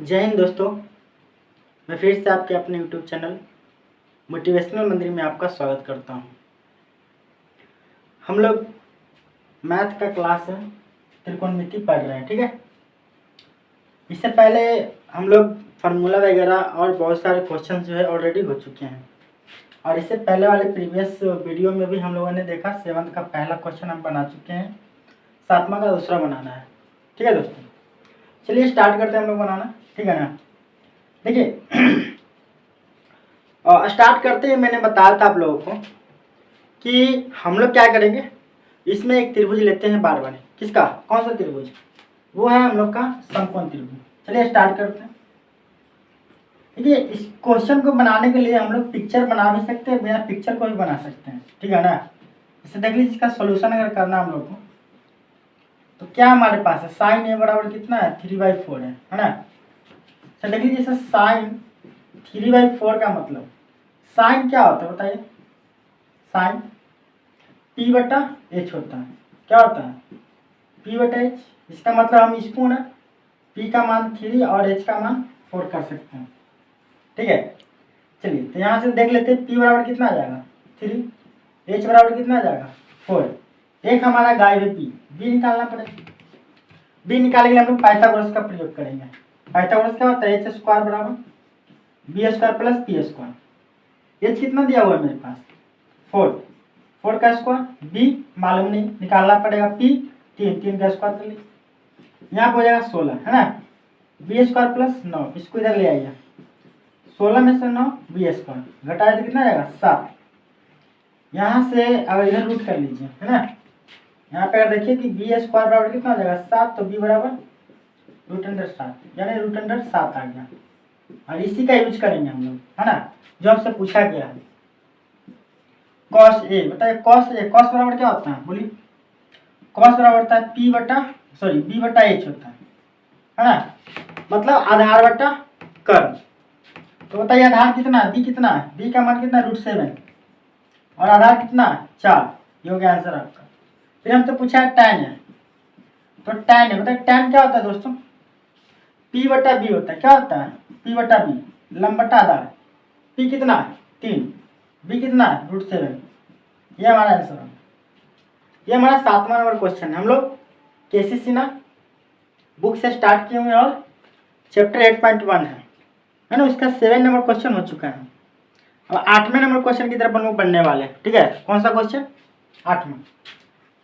जय हिंद दोस्तों। मैं फिर से आपके अपने यूट्यूब चैनल मोटिवेशनल मंदिर में आपका स्वागत करता हूं। हम लोग मैथ का क्लास है, त्रिकोणमिति पढ़ रहे हैं, ठीक है। इससे पहले हम लोग फार्मूला वगैरह और बहुत सारे क्वेश्चन जो है ऑलरेडी हो चुके हैं, और इससे पहले वाले प्रीवियस वीडियो में भी हम लोगों ने देखा 7th का पहला क्वेश्चन हम बना चुके हैं, 7वां का दूसरा बनाना है, ठीक है दोस्तों। चलिए स्टार्ट करते हैं हम लोग बनाना, ठीक है ना। देखिए स्टार्ट करते ही मैंने बताया था आप लोगों को कि हम लोग क्या करेंगे, इसमें एक त्रिभुज लेते हैं बार बार। किसका, कौन सा त्रिभुज? वो है हम लोग का समकोण त्रिभुज। चलिए स्टार्ट करते हैं। देखिए इस क्वेश्चन को बनाने के लिए हम लोग पिक्चर बना भी सकते हैं, बिना पिक्चर को भी बना सकते हैं, ठीक है ना। जैसे देख लीजिए, इसका सोल्यूशन अगर करना हम लोग को तो क्या हमारे पास है, साइन ए बराबर कितना है 3/4 है ना। अच्छा देख लीजिए, जैसे साइन 3/4 का मतलब साइन क्या होता है बताइए। साइन p/h होता है। क्या होता है? p/h। इसका मतलब हम इसको ना p का मान 3 और h का मान 4 कर सकते हैं, ठीक है। चलिए तो यहाँ से देख लेते हैं, p बराबर कितना आ जाएगा 3, h बराबर कितना आ जाएगा 4। एक हमारा गायब है b निकालना पड़ेगा। b निकालने के लिए हम लोग पाइथागोरस का प्रयोग करेंगे। पाइथागोरस क्या होता है, h² बराबर b² प्लस p²। h कितना दिया हुआ है मेरे पास 4 का स्क्वायर, b मालूम नहीं, निकालना पड़ेगा p 3 का स्क्वायर कर लीजिए, यहाँ पे हो जाएगा 16 है ना। b² प्लस 9, इसको इधर ले आइए, 16 में से 9 b², घटाए तो कितना आएगा 7। यहाँ से अगर इधर रूट कर लीजिए है ना, यहाँ पे अगर देखिए कि b² बराबर कितना हो जाएगा 7, तो b बराबर √7, यानी √7 आ गया। और इसी का यूज करेंगे हम लोग, है ना, जो हमसे पूछा गया है। कॉस ए, बताइए कॉस ए, कॉस बराबर क्या होता है बोलिए। कॉस बराबर होता है b/h होता है ना, मतलब आधार बटा कर्ण। तो बताइए आधार कितना है, b कितना है, b का मान कितना है √7, और आधार कितना है 4। ये हो गया आंसर आपका। फिर हमसे पूछा है tan है, तो tan है, बताइए tan क्या होता है दोस्तों, p/b होता है। क्या होता है p/b, लंब बटा आधार। p कितना है 3, b कितना है √7। ये हमारा आंसर है। ये हमारा 7वां नंबर क्वेश्चन है। हम लोग केसीसी ना बुक से स्टार्ट किए हुए और चैप्टर 8.1 है ना, उसका 7 नंबर क्वेश्चन हो चुका है। अब 8वें नंबर क्वेश्चन की तरफ हम लोग बढ़ने वाले हैं, ठीक है। कौन सा क्वेश्चन, 8वां,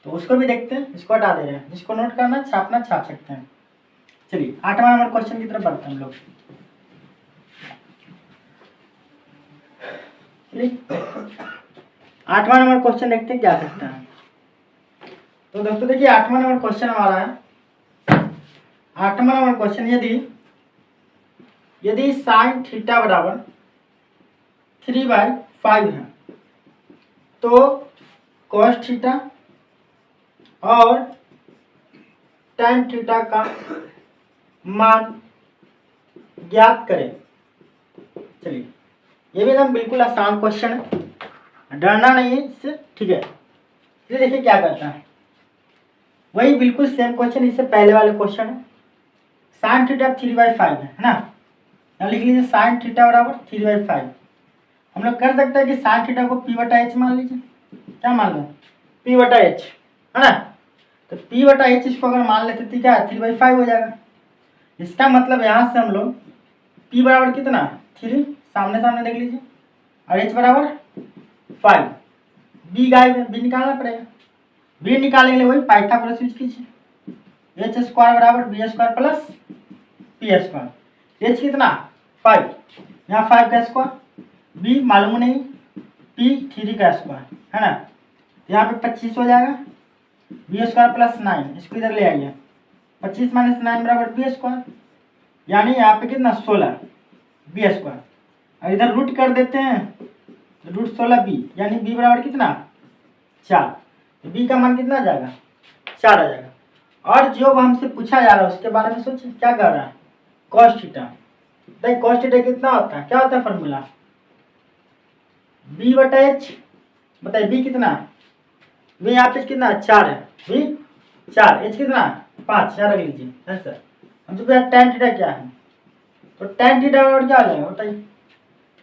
तो उसको भी देखते हैं। इसको हटा दे रहे हैं, जिसको नोट करना छापना छाप सकते हैं। चलिए 8वां नंबर क्वेश्चन की तरफ बढ़ते हैं हम लोग। चलिए 8वां नंबर क्वेश्चन देखते हैं क्या सकता है। तो दोस्तों देखिए 8वां नंबर क्वेश्चन हमारा है। 8वां नंबर क्वेश्चन, यदि साइन थीटा बराबर 3/5 है, तो कॉस थीटा और tan थीटा का मान ज्ञात करें। चलिए ये भी एकदम बिल्कुल आसान क्वेश्चन है, डरना नहीं है इससे, ठीक है। ये देखिए क्या करता है, वही बिल्कुल सेम क्वेश्चन, इससे पहले वाले क्वेश्चन है। साइन थीटा 3/5 है ना, यहाँ लिख लीजिए साइन थीटा बराबर 3/5। हम लोग कर सकते हैं कि साइन थीटा को p/h मान लीजिए। क्या मान लें, p/h है ना, तो p/h इसको अगर मान लेते तो क्या 3/5 हो जाएगा। इसका मतलब यहाँ से हम लोग p बराबर कितना 3, सामने सामने देख लीजिए, और h बराबर 5, b गायब है, b निकालना पड़ेगा। b निकालने के लिए वही पाइथागोरस यूज कीजिए, h² बराबर b² प्लस p²। h कितना 5, यहाँ 5 का स्क्वायर, b मालूम नहीं, p 3 का स्क्वायर है ना, यहाँ पे 25 हो जाएगा, b² प्लस 9, इसको इधर ले आइए, 25 - 9 बराबर b², यानी यहाँ पे कितना 16 b², और इधर रूट कर देते हैं, √16b, यानी b बराबर कितना 4। तो b का मान कितना आ जाएगा 4 आ जाएगा। और जो हमसे पूछा जा रहा है उसके बारे में सोचिए, क्या कर रहा है, कॉस थीटा। देखिए कॉस थीटा कितना होता है, क्या होता है फॉर्मूला, b/h। बताइए b कितना है, b यहाँ पे कितना 4 है, b 4, h कितना 5, 4 रख लीजिए आंसर। हम तो tan थीटा क्या है तो tan थीटा बराबर क्या हो जाएगा बताइए,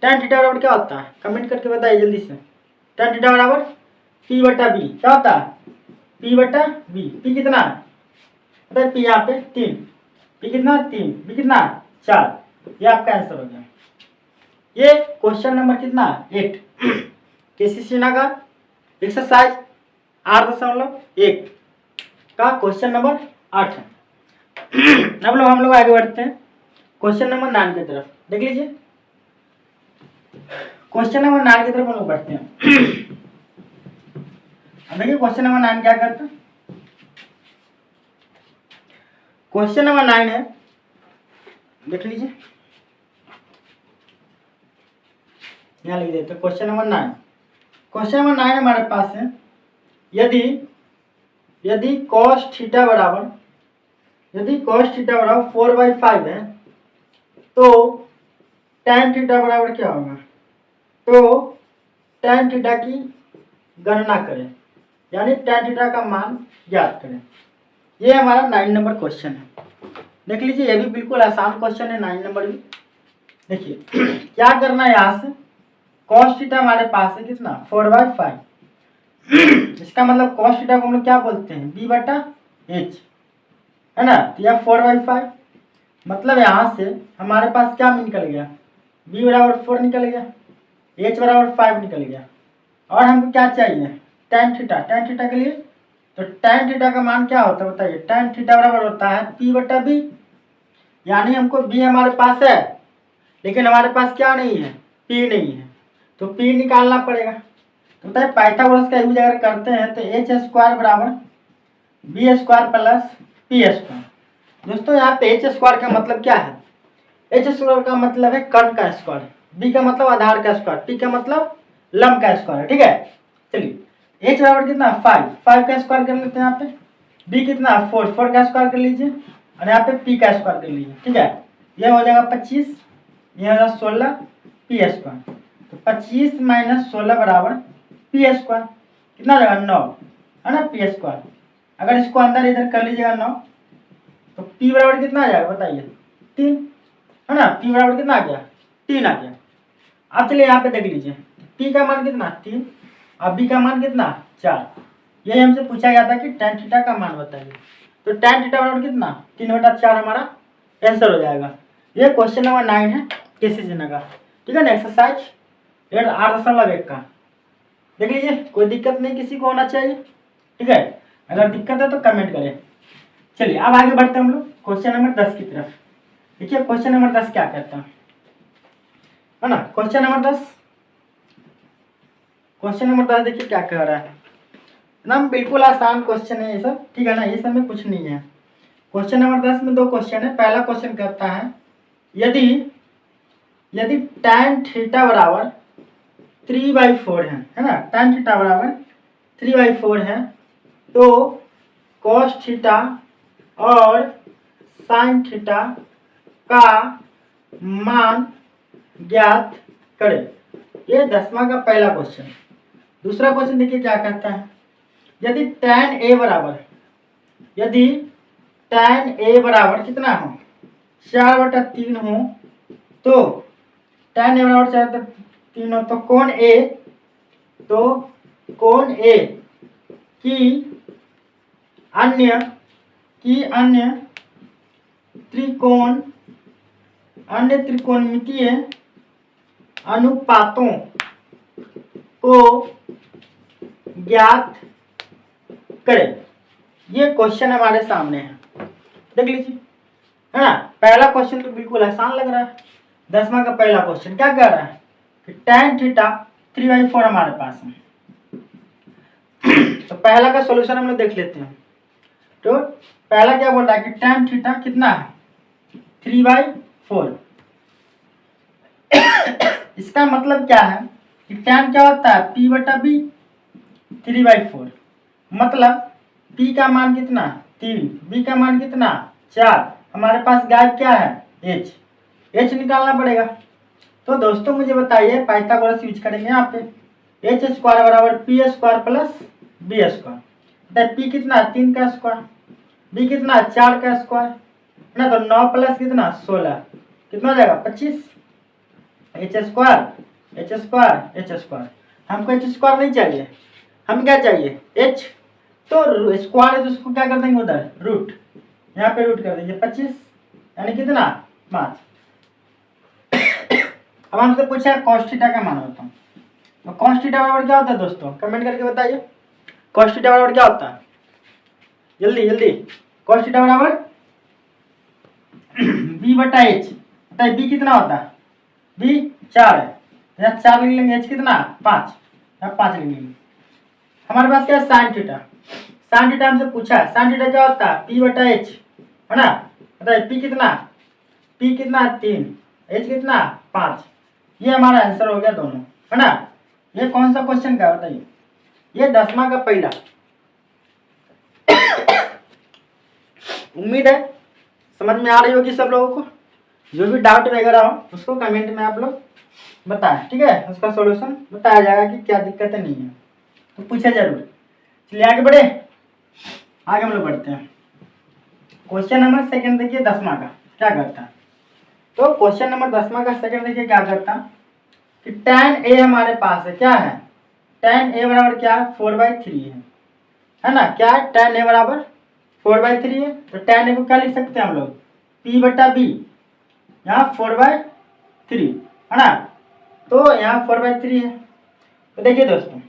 tan थीटा बराबर क्या होता है, कमेंट करके बताइए जल्दी से। tan थीटा बराबर p बटा b क्या होता है, p बटा b। p कितना है बताइए, p यहाँ पे 3, p कितना 3, b कितना 4, ये आपका आंसर हो गया। ये क्वेश्चन नंबर कितना 8 केसीसी का एक्सरसाइज 8.1 का क्वेश्चन नंबर 8 है। अब लोग हम लोग आगे बढ़ते हैं क्वेश्चन नंबर 9 की तरफ। देख लीजिए क्वेश्चन नंबर 9 की तरफ हम लोग बढ़ते हैं। अब देखिए क्वेश्चन नंबर 9 क्या करता है। क्वेश्चन नंबर 9 है, देख लीजिए यहाँ लिख देते हैं क्वेश्चन नंबर 9। क्वेश्चन नंबर 9 हमारे पास है, यदि cos थीटा बराबर 4/5 है तो tan थीटा बराबर क्या होगा, तो tan थीटा की गणना करें, यानी tan थीटा का मान ज्ञात करें। ये हमारा 9 नंबर क्वेश्चन है। देख लीजिए ये भी बिल्कुल आसान क्वेश्चन है, 9 नंबर भी। देखिए क्या करना है, यहाँ से cos थीटा हमारे पास है कितना 4/5, इसका मतलब cos थीटा को हम लोग क्या बोलते हैं b बटा h, है ना। तो यह 4/5 मतलब यहाँ से हमारे पास क्या निकल गया, b बराबर 4 निकल गया, h बराबर 5 निकल गया। और हमको क्या चाहिए tan थीटा के लिए, तो tan थीटा का मान क्या होता है बताइए, tan थीटा बराबर होता है p बटा b, यानी हमको b हमारे पास है लेकिन हमारे पास क्या नहीं है, p नहीं है, तो p निकालना पड़ेगा। तो बताइए पाइथागोरस का यूज अगर करते हैं तो h² बराबर b² प्लस p²। दोस्तों यहाँ पे h² का मतलब क्या है, h² का मतलब है कण का स्क्वायर, b का मतलब आधार का स्क्वायर, p का मतलब लंब का स्क्वायर, ठीक है। चलिए h बराबर कितना 5 का स्क्वायर कर लेते हैं यहाँ पे, b कितना 4 का स्क्वायर कर लीजिए, और यहाँ पे p का स्क्वायर कर लीजिए, ठीक है। यह हो जाएगा 25, यह हो जाएगा 16 p²। तो 25 - 16 बराबर p² कितना हो जाएगा 9, है ना p²। अगर इसको अंदर इधर कर लीजिएगा 9, तो p बराबर कितना आ जाएगा बताइए 3, है ना। p बराबर कितना आ गया 3 आ गया। अब चलिए यहाँ पे देख लीजिए p का मान कितना 3 और b का मान कितना 4। यही हमसे पूछा गया था कि tan थीटा का मान बताइए, तो tan थीटा बराबर कितना 3/4 हमारा आंसर हो जाएगा। ये क्वेश्चन नंबर 9 है केसीसी का, ठीक है ना, एक्सरसाइज 8.1 का। देख लीजिए कोई दिक्कत नहीं किसी को होना चाहिए, ठीक है। अगर दिक्कत है तो कमेंट करें। चलिए अब आगे बढ़ते हैं हम लोग क्वेश्चन नंबर 10 की तरफ। देखिए क्वेश्चन नंबर 10 क्या कहता है ना। क्वेश्चन नंबर 10 देखिए क्या कह रहा है ना, बिल्कुल आसान क्वेश्चन है ये सब, ठीक है ना, ये सब में कुछ नहीं है। क्वेश्चन नंबर 10 में 2 क्वेश्चन है। पहला क्वेश्चन कहता है, यदि tan थीटा बराबर 3/4 है ना, tan थीटा बराबर 3/4 है तो cos थीटा और sin थीटा का मान ज्ञात करें। ये 10वां का पहला क्वेश्चन। दूसरा क्वेश्चन देखिए क्या कहता है, यदि tan a बराबर कितना हो 4/3 हो तो tan a बराबर 4/3 हो तो कोण A की अन्य त्रिकोणमितीय अनुपातों को ज्ञात करें। ये क्वेश्चन हमारे सामने है, देख लीजिए, है ना। पहला क्वेश्चन तो बिल्कुल आसान लग रहा है। 10वां का पहला क्वेश्चन क्या कह रहा है कि tan थीटा 3/4 हमारे पास है। तो पहला का सॉल्यूशन हम लोग देख लेते हैं। तो पहला क्या बोल रहा है कि tan थीटा कितना है 3/4। इसका मतलब क्या है कि tan क्या होता है p बटा b 3/4, मतलब p का मान कितना 3, b का मान कितना 4, हमारे पास गायब क्या है h निकालना पड़ेगा। तो दोस्तों मुझे बताइए पाइथागोरस यूज करेंगे यहाँ पे, h² बराबर p² प्लस b²। p कितना 3 का स्क्वायर, b कितना 4 का स्क्वायर, है ना। तो 9 प्लस कितना 16, कितना हो जाएगा 25 एच स्क्वायर। हमको एच स्क्वायर नहीं चाहिए, हमें क्या चाहिए एच। तो स्क्वायर है तो उसको क्या कर देंगे उधर रूट, यहाँ पे रूट कर देंगे 25 यानी कितना 5। अब हमसे पूछा है cos थीटा का मान होता है, तो cos थीटा बराबर क्या होता है दोस्तों, कमेंट करके बताइए cos थीटा बराबर क्या होता है, जल्दी जल्दी। cos थीटा बराबर b बटा h, बताइए b कितना होता है, b 4 है, यहाँ 4 लिख लेंगे, h कितना 5, यहाँ 5 लिख लेंगे। हमारे पास क्या है साइन थीटा, साइन थीटा हमसे पूछा है, साइन थीटा क्या होता है p बटा h, है ना। बताइए p कितना 3, h कितना 5। ये हमारा आंसर हो गया दोनों, है ना। ये कौन सा क्वेश्चन का बताइए, ये 10वां का पहला। उम्मीद है समझ में आ रही होगी सब लोगों को, जो भी डाउट वगैरह हो उसको कमेंट में आप लोग बताएं, ठीक है। उसका सॉल्यूशन बताया जाएगा कि क्या दिक्कत नहीं है, तो पूछे जरूर। चलिए आगे बढ़े, आगे हम लोग बढ़ते हैं। क्वेश्चन नंबर सेकंड देखिए 10वां का क्या करता है। तो क्वेश्चन नंबर 10वां का सेकंड देखिए क्या करता कि tan a हमारे पास है, क्या है tan a बराबर क्या है 4/3 है ना। क्या है tan a बराबर 4/3 है, तो tan a को क्या लिख सकते हैं हम लोग p बटा b, यहाँ 4/3 है ना। तो यहाँ 4/3 है, तो देखिए दोस्तों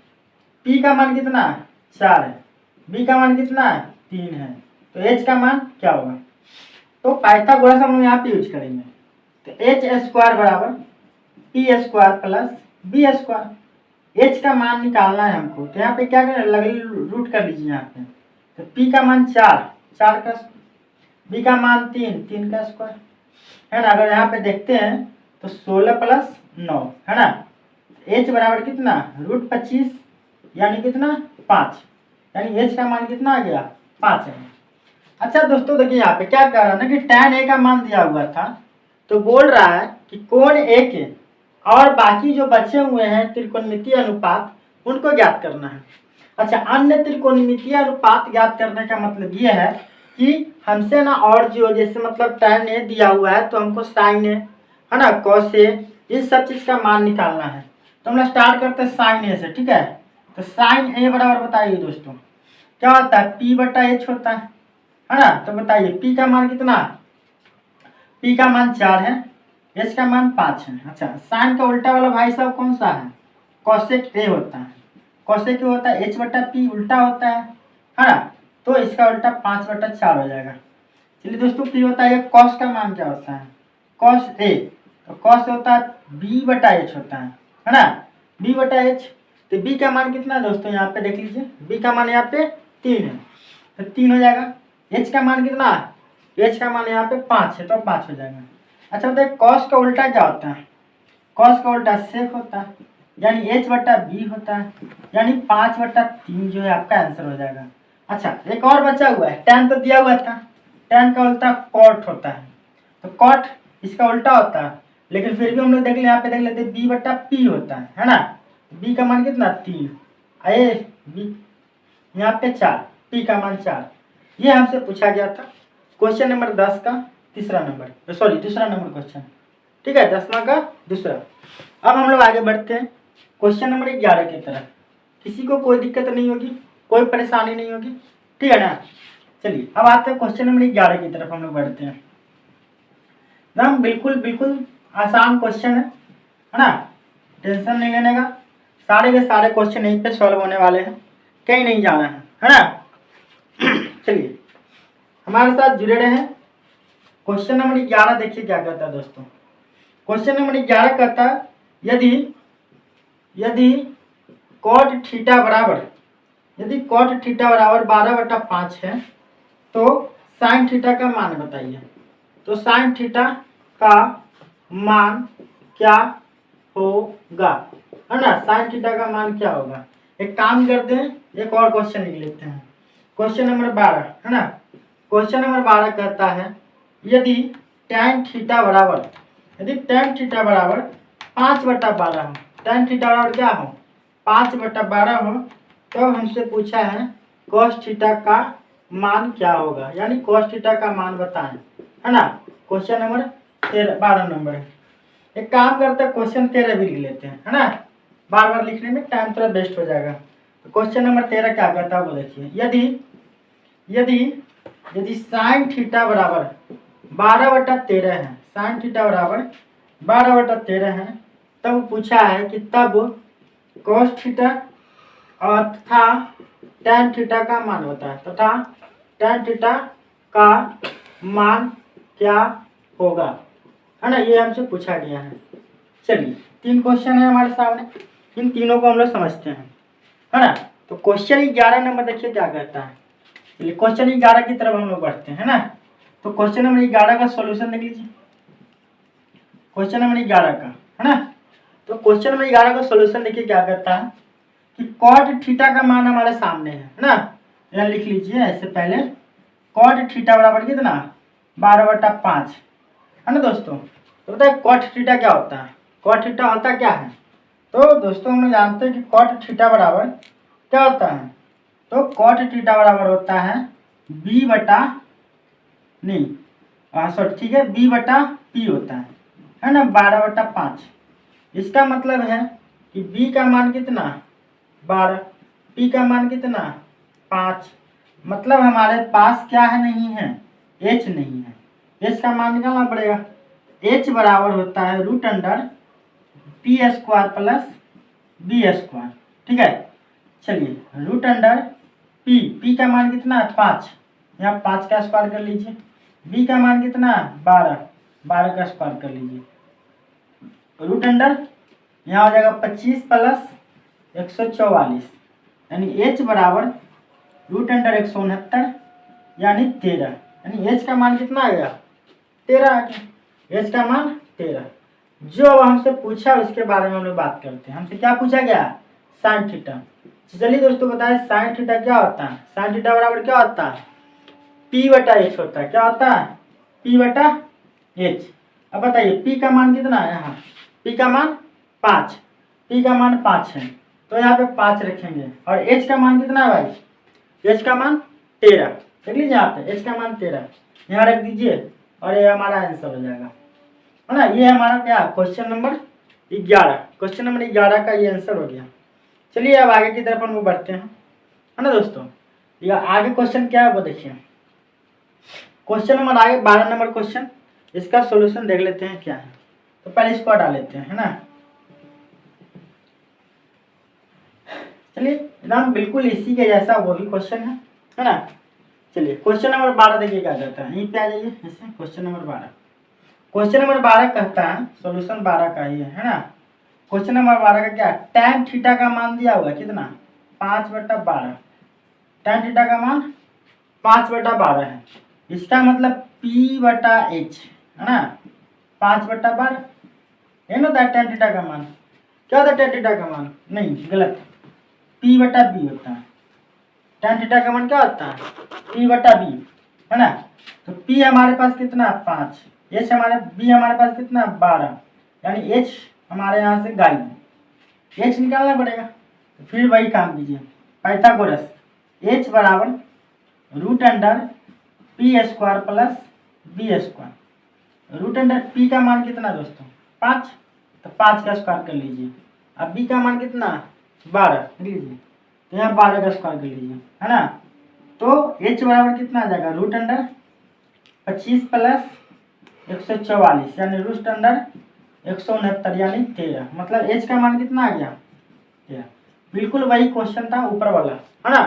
p का मान कितना 4 है, b का मान कितना 3 है, तो h का मान क्या होगा। तो पाइथागोरस हम लोग यहाँ पे यूज करेंगे, तो एच स्क्वायर बराबर P square plus B square. H का मान निकालना है हमको, तो यहाँ पे क्या करें लगे रूट कर लीजिए यहाँ पे। तो पी का मान 4 का, बी का मान 3 का स्क्वायर, है ना। अगर यहाँ पे देखते हैं तो 16 प्लस 9 है ना। एच बराबर कितना √25 यानी कितना 5, यानी एच का मान कितना आ गया 5 है। अच्छा दोस्तों देखिए यहाँ पे क्या कर रहा है ना कि tan a का मान दिया हुआ था, तो बोल रहा है कि कोण a के और बाकी जो बचे हुए हैं त्रिकोणमितीय अनुपात उनको ज्ञात करना है। अच्छा अन्य त्रिकोणमितीय अनुपात ज्ञात करने का मतलब ये है कि हमसे ना और जो जैसे मतलब tan a दिया हुआ है तो हमको sin a है ना cos a, इस सब चीज का मान निकालना है। तो हम लोग स्टार्ट करते हैं sin a से, ठीक है। तो sin a बराबर बताइए दोस्तों क्या होता है p बटा h होता है ना। तो बताइए p का मान कितना, p का मान 4 है, h का मान 5 है। अच्छा साइन का उल्टा वाला भाई साहब कौन सा है cosec a होता है, cosec a होता है h बटा p उल्टा होता है ना। तो इसका उल्टा 5/4 हो जाएगा। चलिए दोस्तों फिर होता है cos का मान क्या होता है cos a, तो cos होता है b बटा h होता है ना, b बटा h। तो b का मान कितना है दोस्तों यहाँ पे देख लीजिए, b का मान यहाँ पे 3 है, तो 3 हो जाएगा। h का मान कितना, h का मान यहाँ पे 5 है, तो 5 हो जाएगा। अच्छा बताइए cos का उल्टा क्या होता है, cos का उल्टा sec होता है, यानी h बटा b होता है, यानी 5/3 जो है आपका आंसर हो जाएगा। अच्छा एक और बचा हुआ है, tan तो दिया हुआ था, tan का उल्टा cot होता है, तो cot इसका उल्टा होता है, लेकिन फिर भी हम लोग देख ले यहाँ पे देख लेते b बटा p होता है ना। b का मान कितना 3, आए b यहाँ पे 4, p का मान 4। ये हमसे पूछा गया था क्वेश्चन नंबर 10 का दूसरा नंबर क्वेश्चन, ठीक है 10वां का दूसरा। अब हम लोग आगे बढ़ते हैं क्वेश्चन नंबर 11 की तरफ। किसी को कोई दिक्कत नहीं होगी, कोई परेशानी नहीं होगी, ठीक है ना। चलिए अब आते हैं क्वेश्चन नंबर 11 की तरफ हम लोग बढ़ते हैं ना। बिल्कुल आसान क्वेश्चन है ना, टेंशन नहीं लेने का, सारे के सारे क्वेश्चन यहीं पे सॉल्व होने वाले हैं, कहीं नहीं जाना है ना। चलिए हमारे साथ जुड़े रहे। क्वेश्चन नंबर 11 देखिए क्या कहता है दोस्तों। क्वेश्चन नंबर 11 कहता है यदि cot थीटा बराबर 12/5 है तो sin थीटा का मान बताइए। तो sin थीटा का मान क्या होगा, है ना, sin थीटा का मान क्या होगा। एक काम करते हैं, एक और क्वेश्चन लिख लेते हैं, क्वेश्चन नंबर 12 है ना। क्वेश्चन नंबर 12 कहता है यदि tan थीटा बराबर 5/12 हो, tan थीटा बराबर क्या हो 5/12 हो, तो हमसे पूछा है cos थीटा का मान क्या होगा, यानी cos थीटा का मान बताएं, है ना। क्वेश्चन नंबर 12 नंबर है। एक काम करते हैं, क्वेश्चन 13 भी लिख लेते हैं, है ना, बार बार लिखने में टाइम थोड़ा वेस्ट हो जाएगा। तो क्वेश्चन नंबर 13 क्या कहता है वो देखिए, यदि यदि यदि साइन थीटा बराबर 12/13 है, साइन थीटा बराबर 12/13 है, तब पूछा है कि तब cos थीटा और तथा tan थीटा का मान होता है, तथा tan थीटा का मान क्या होगा, है ना, ये हमसे पूछा गया है। चलिए 3 क्वेश्चन है हमारे सामने, इन तीनों को हम लोग समझते हैं, है ना। तो क्वेश्चन 11 नंबर देखिए क्या कहता है। चलिए क्वेश्चन 11 की तरफ हम लोग बढ़ते हैं, है ना। तो क्वेश्चन नंबर 11 का सॉल्यूशन देख लीजिए, क्वेश्चन नंबर 11 का, है ना। तो क्वेश्चन नंबर 11 का सॉल्यूशन देखिए क्या कहता है कि कॉट थीटा का मान हमारे सामने है ना। यहाँ लिख लीजिए ऐसे पहले, कॉट थीटा बराबर कितना 12/5, है ना दोस्तों। तो बताइए कॉट थीटा क्या होता है, कॉट थीटा होता क्या है। तो दोस्तों हम लोग जानते हैं कि कॉट थीटा बराबर क्या होता है। तो कॉट थीटा बराबर होता है बी बटा नहीं सॉरी ठीक है, बी बटा पी होता है ना, 12/5। इसका मतलब है कि बी का मान कितना 12, पी का मान कितना 5, मतलब हमारे पास क्या है नहीं है, एच नहीं है। एच का मान निकालना पड़ेगा, एच बराबर होता है √पी² प्लस बी², ठीक है। चलिए √पी का मान कितना है 5, यहाँ 5 का स्क्वायर कर लीजिए, बी का मान कितना 12 का स्क्वायर कर लीजिए, √ यहाँ हो जाएगा 25 प्लस 144, यानी एच बराबर √169 यानी 13, यानी एच का मान कितना आ गया 13 आ गया, एच का मान 13। जो अब हमसे पूछा उसके बारे में हम लोग बात करते हैं। हमसे क्या पूछा गया, साइन थीटा। चलिए दोस्तों बताएं साइन थीटा क्या होता है। साइन थीटा बराबर क्या होता है P/H होता है। क्या होता है P/H। अब बताइए P का मान कितना है, यहाँ P का मान 5, P का मान 5 है, तो यहाँ पे 5 रखेंगे। और H का मान कितना है भाई, H का मान 13, देख लीजिए यहाँ पे H का मान 13 यहाँ रख दीजिए और ये हमारा आंसर हो जाएगा, है ना। ये हमारा क्या क्वेश्चन नंबर 11, क्वेश्चन नंबर 11 का ये आंसर हो गया। चलिए अब आगे की तरफ हम लोग बढ़ते हैं, है ना दोस्तों। ये आगे क्वेश्चन क्या है वो देखिए, क्वेश्चन नंबर आगे 12 नंबर क्वेश्चन, इसका सॉल्यूशन देख लेते हैं क्या है। तो पहले इसको हटा लेते हैं, है ना। चलिए एकदम बिल्कुल इसी के जैसा वो भी क्वेश्चन है ना। चलिए क्वेश्चन नंबर 12 देखिए क्या कहता है, यहीं पे आ जाइए ऐसे। क्वेश्चन नंबर 12, क्वेश्चन नंबर 12 कहता है, सॉल्यूशन 12 का ही है ना। क्वेश्चन नंबर 12 का क्या, tan थीटा का मान दिया हुआ कितना 5/12, tan थीटा का मान 5/12 है। इसका मतलब P/H है ना 5/12 है ना, tan थीटा का मान क्या होता है, tan थीटा का मान नहीं गलत, P/B होता है। tan थीटा का मान क्या होता है P/B, है ना। तो P हमारे पास कितना 5, H हमारे B हमारे पास कितना 12, यानी H हमारे यहाँ से गायब है, H निकालना पड़ेगा। तो फिर वही काम कीजिए, पाइथागोरस, H बराबर √P² प्लस B², √P का मान कितना दोस्तों 5, तो 5 का स्क्वायर कर लीजिए। अब B का मान कितना 12 लीजिए, तो यहाँ 12 का स्क्वायर कर लीजिए, है ना। तो H बराबर कितना आ जाएगा √25 प्लस 144 यानी √169 यानी 13, मतलब H का मान कितना आ गया 13। बिल्कुल वही क्वेश्चन था ऊपर वाला, है ना,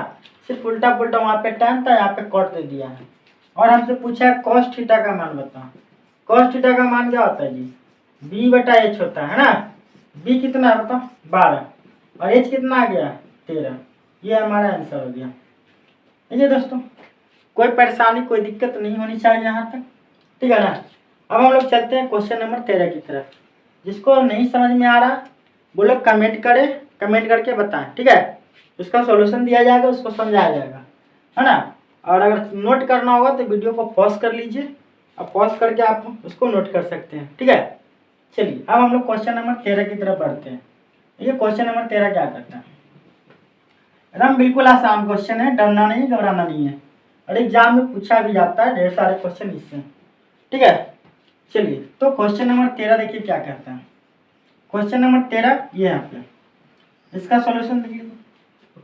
सिर्फ उल्टा पुल्टा, वहाँ पे tan था यहाँ पे कॉट दे दिया है। और हमसे पूछा है cos थीटा का मान बताओ। cos थीटा का मान क्या होता है जी B/H होता है ना। B कितना है बताओ 12 और H कितना आ गया 13, ये हमारा आंसर हो गया। देखिए दोस्तों कोई परेशानी कोई दिक्कत नहीं होनी चाहिए यहाँ तक, ठीक है ना। अब हम लोग चलते हैं क्वेश्चन नंबर 13 की तरफ। जिसको नहीं समझ में आ रहा वो लोग कमेंट करें, कमेंट करके बताएं, ठीक है। उसका सॉल्यूशन दिया जाएगा, उसको समझाया जाएगा, है ना। और अगर नोट करना होगा तो वीडियो को पॉज कर लीजिए, और पॉज करके आप उसको नोट कर सकते हैं, ठीक है। चलिए अब हम लोग क्वेश्चन नंबर 13 की तरफ बढ़ते हैं। ये क्वेश्चन नंबर 13 क्या करता है, एकदम बिल्कुल आसान क्वेश्चन है, डरना नहीं घबराना नहीं है, और एग्जाम में पूछा भी जाता है ढेर सारे क्वेश्चन इससे, ठीक है। चलिए तो क्वेश्चन नंबर 13 देखिए क्या कहता है। क्वेश्चन नंबर 13 ये यहाँ पे इसका सॉल्यूशन देखिए।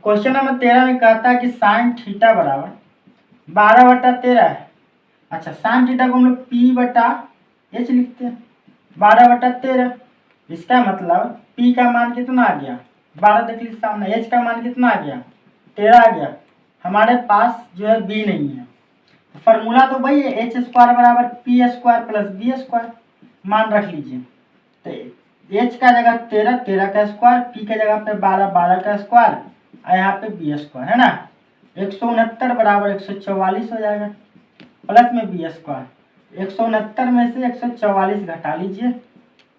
क्वेश्चन नंबर 13 में कहता है कि साइन थीटा बराबर 12/13 है। अच्छा, साइन थीटा को हम लोग P/H लिखते हैं, 12/13। इसका मतलब P का मान कितना आ गया, 12 देख लीजिए सामने। H का मान कितना आ गया, 13 आ गया। हमारे पास जो है B नहीं है, फॉर्मूला तो वही है, H स्क्वायर बराबर P square plus B square. मान रख लीजिए, तो H का जगह 13, 13 का स्क्वायर, P के जगह पे 12, 12 का स्क्वायर, और यहाँ पे B स्क्वायर है ना। 169 बराबर 144 हो जाएगा, प्लस में B स्क्वायर। 169 में से 144 घटा लीजिए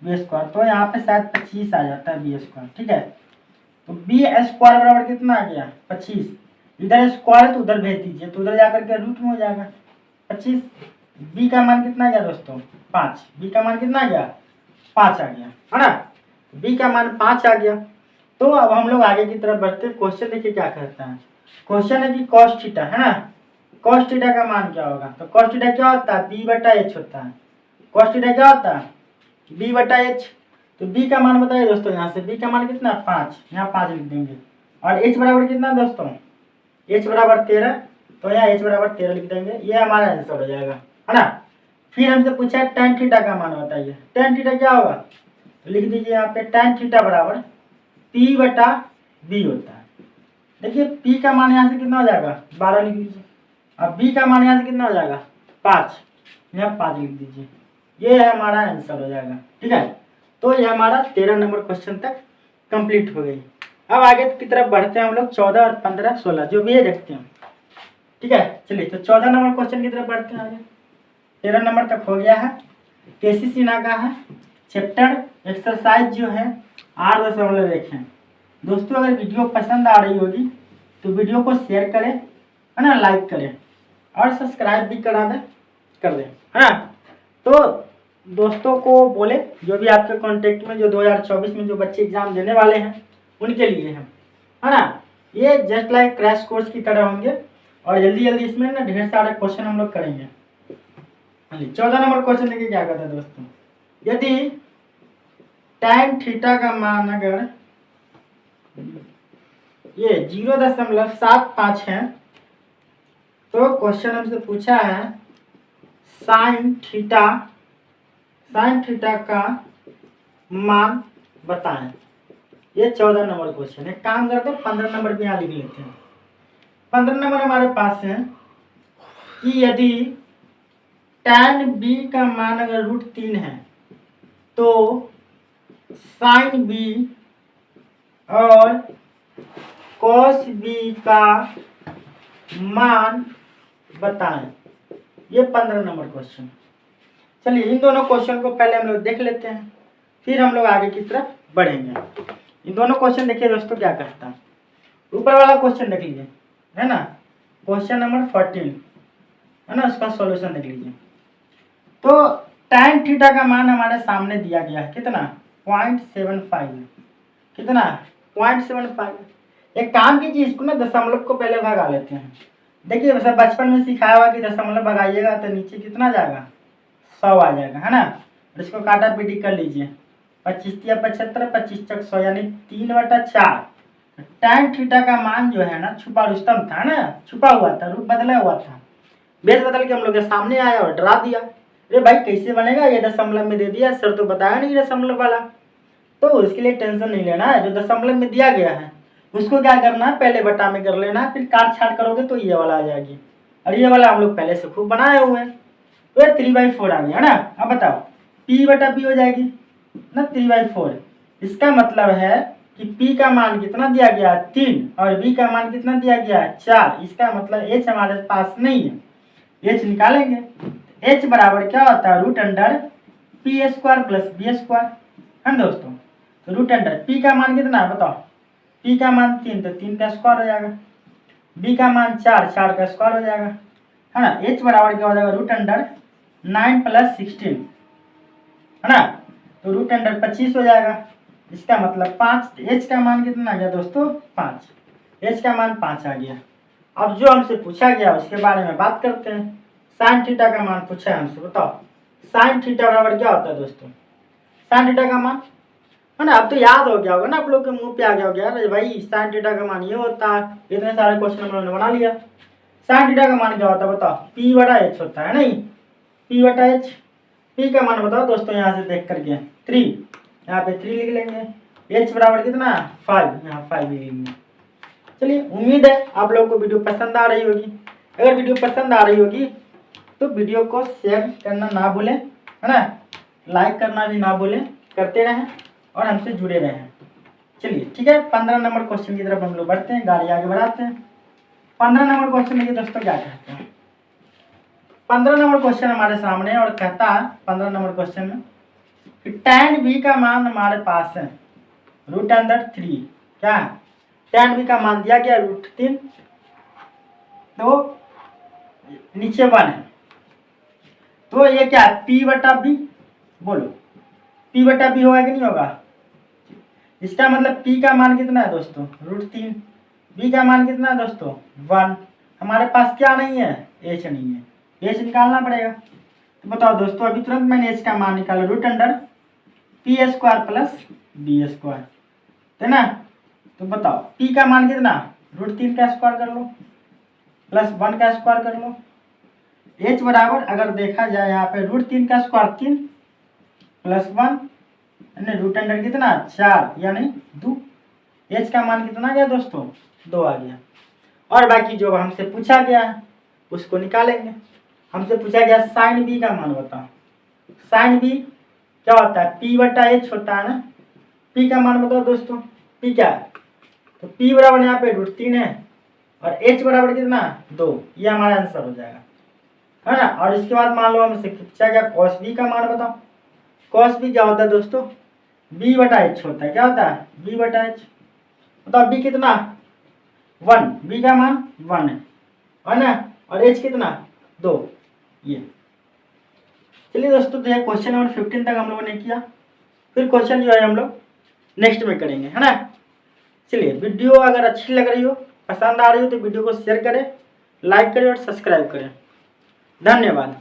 B स्क्वायर, तो यहाँ पे शायद 25 आ जाता है B स्क्वायर। ठीक है, तो B स्क्वायर बराबर कितना आ गया, 25। इधर स्क्वायर तो उधर भेज दीजिए, तो उधर जाकर के रूट में हो जाएगा 25। B का मान कितना आ गया दोस्तों, 5। B का मान कितना आ गया, 5 आ गया, है ना। B का मान 5 आ गया। तो अब हम लोग आगे की तरफ बढ़ते हैं। क्वेश्चन देखिए क्या कहता है। क्वेश्चन है कि cos थीटा है ना, cos थीटा का मान क्या होगा। तो cos थीटा क्या होता है, B/H होता है। cos थीटा क्या होता है, B/H। तो B का मान बताइए दोस्तों, यहाँ से B का मान कितना, 5, यहाँ 5 लिख देंगे। और H बराबर कितना दोस्तों, H बराबर 13, तो यहाँ H बराबर 13 लिख देंगे। ये हमारा आंसर हो जाएगा, है ना। फिर हमसे पूछा है tan थीटा का मान बताइए। tan थीटा क्या होगा, तो लिख दीजिए यहाँ पे tan थीटा बराबर P/B होता है। देखिए P का मान यहाँ से कितना हो जाएगा, 12 लिख दीजिए। अब B का मान यहाँ से कितना हो जाएगा, 5, यहाँ 5 लिख दीजिए। ये है हमारा आंसर हो जाएगा। ठीक है, तो ये हमारा 13 नंबर क्वेश्चन तक कंप्लीट हो गई। अब आगे की तरफ बढ़ते हैं हम लोग, 14 और 15, 16 जो भी है देखते हैं। ठीक है, चलिए तो 14 नंबर क्वेश्चन की तरफ बढ़ते हैं आगे। 13 नंबर तक हो गया है। केसी सिन्हा का है, चैप्टर एक्सरसाइज जो है 8.1 है। दोस्तों अगर वीडियो पसंद आ रही होगी तो वीडियो को शेयर करें, है ना, लाइक करें और सब्सक्राइब भी कर दें, है ना। तो दोस्तों को बोले जो भी आपके कांटेक्ट में जो 2024 में जो बच्चे एग्जाम देने वाले हैं उनके लिए है ना। ये जस्ट लाइक क्रैश कोर्स की तरह होंगे और जल्दी जल्दी इसमें ना ढेर सारे क्वेश्चन हम लोग करेंगे। 14 नंबर क्वेश्चन देखिए क्या कहता है दोस्तों। यदि tan थीटा का मान अगर ये 0.75 है तो क्वेश्चन हमसे पूछा है साइन थीटा का मान बताएं। ये 14 नंबर क्वेश्चन है। काम करते हैं 15 नंबर भी यहाँ लिख लेते हैं। 15 नंबर हमारे पास है कि यदि tan B का मान अगर √3 है तो sin B और cos B का मान बताएं। ये 15 नंबर क्वेश्चन। चलिए इन दोनों क्वेश्चन को पहले हम लोग देख लेते हैं, फिर हम लोग आगे की तरफ बढ़ेंगे। इन दोनों क्वेश्चन देखिए दोस्तों क्या कहता है। ऊपर वाला क्वेश्चन देख लीजिए, है ना, क्वेश्चन नंबर 14 है ना, उसका सॉल्यूशन देख लीजिए। तो tan थीटा का मान हमारे सामने दिया गया है कितना, 0.75। कितना, 0.75। एक काम कीजिए, इसको ना दशमलव को पहले भगा लेते हैं। देखिए वैसे बचपन में सिखाया हुआ कि दशमलव भगाइएगा तो नीचे कितना जाएगा, 100 आ जाएगा, है ना। इसको काटा पीटी कर लीजिए, 25 या 75, 25 चक 100 यानी 3/4। tan थीटा का मान जो है ना छुपा रुस्तम था ना, छुपा हुआ था, रूप बदला हुआ था। बेस बदल के हम लोग के सामने आया और डरा दिया। अरे भाई कैसे बनेगा, ये दशमलव में दे दिया, सर तो बताया नहीं दशमलव वाला। तो उसके लिए टेंशन नहीं लेना है, जो दशमलव में दिया गया है उसको क्या करना है, पहले बटा में कर लेना है, फिर काट छाट करोगे तो ये वाला आ जाएगी। और ये वाला हम लोग पहले से खूब बनाए हुए हैं, तो 3/4 आ गया ना। अब बताओ P/P हो जाएगी ना 3/4। इसका मतलब है कि P का मान कितना दिया गया है, 3, और B का मान कितना दिया गया है, 4। इसका मतलब H हमारे पास नहीं है, H निकालेंगे। H बराबर क्या होता है, √P² प्लस B² है ना दोस्तों। तो √P का मान कितना है बताओ, P का मान 3 तो 3 का स्क्वायर हो जाएगा, B का मान 4, 4 का स्क्वायर हो जाएगा, है ना। H बराबर क्या हो जाएगा, √9 प्लस 16 है ना, तो √25 हो जाएगा। इसका मतलब 5। H का मान कितना आ गया दोस्तों, 5। H का मान 5 आ गया। अब जो हमसे पूछा गया उसके बारे में बात करते हैं। साइन थीटा का मान पूछा है हमसे, बताओ साइन थीटा बराबर क्या होता है दोस्तों, साइन थीटा का मान है ना। अब तो याद हो गया होगा ना, आप लोग के मुंह पे आ गया होगा अरे भाई साइन थीटा का मान ये होता है। इतने सारे क्वेश्चन हम लोगों ने बना लिया। साइन थीटा का मान क्या होता है बताओ, पी बटा एच होता है नहीं, पी बटा एच। पी का मान बताओ दोस्तों, यहाँ से देख करके 3, यहाँ पे 3 लिख लेंगे। एच बराबर कितना 5, यहाँ 5 लिख लेंगे। चलिए उम्मीद है आप लोगों को वीडियो पसंद आ रही होगी। अगर वीडियो पसंद आ रही होगी तो वीडियो को शेयर करना ना भूलें, है ना, लाइक करना भी ना भूलें, करते रहें और हमसे जुड़े रहें। चलिए ठीक है, 15 नंबर क्वेश्चन की तरफ हम लोग बढ़ते हैं, गाड़ी आगे बढ़ाते हैं। 15 नंबर क्वेश्चन देखिए दोस्तों क्या कहते हैं। 15 नंबर क्वेश्चन हमारे सामने और कहता है 15 नंबर क्वेश्चन में कि tan b का मान हमारे पास है √3। क्या है, tan b का मान दिया गया √3, तो नीचे 1 है, तो ये क्या है p बटा b, बोलो p बटा b होगा कि नहीं होगा। इसका मतलब p का मान कितना है दोस्तों √3, b का मान कितना है दोस्तों 1। हमारे पास क्या नहीं है, h नहीं है, h निकालना पड़ेगा। तो बताओ दोस्तों, अभी तुरंत मैंने h का मान निकाला √p² प्लस b², है ना। तो बताओ p का मान कितना √3 का स्क्वायर कर लो प्लस 1 का स्क्वायर कर लो। h बराबर अगर देखा जाए यहाँ पे √3 का स्क्वायर 3 प्लस 1 √अंडर कितना 4 यानी 2। h का मान कितना गया दोस्तों 2 आ गया। और बाकी जो हमसे पूछा गया है उसको निकालेंगे। हमसे पूछा गया साइन b का मान बताओ। साइन b क्या होता है, p बटा h होता है ना। p का मान बताओ दोस्तों, p क्या है, तो p बराबर यहाँ पे √3 है और h बराबर कितना 2, ये हमारा आंसर हो जाएगा, है ना। और इसके बाद मान लो हमसे पूछा गया cos b का मान बताओ। cos b क्या होता है दोस्तों, b बटा h होता है। क्या होता है b बटा h, बताओ b कितना 1, b का मान 1 है ना, और h कितना 2, ये। चलिए दोस्तों, तो ये क्वेश्चन नंबर 15 तक हम लोगों ने किया। फिर क्वेश्चन जो है हम लोग नेक्स्ट में करेंगे, है ना। चलिए वीडियो अगर अच्छी लग रही हो, पसंद आ रही हो तो वीडियो को शेयर करें, लाइक करें और सब्सक्राइब करें। धन्यवाद।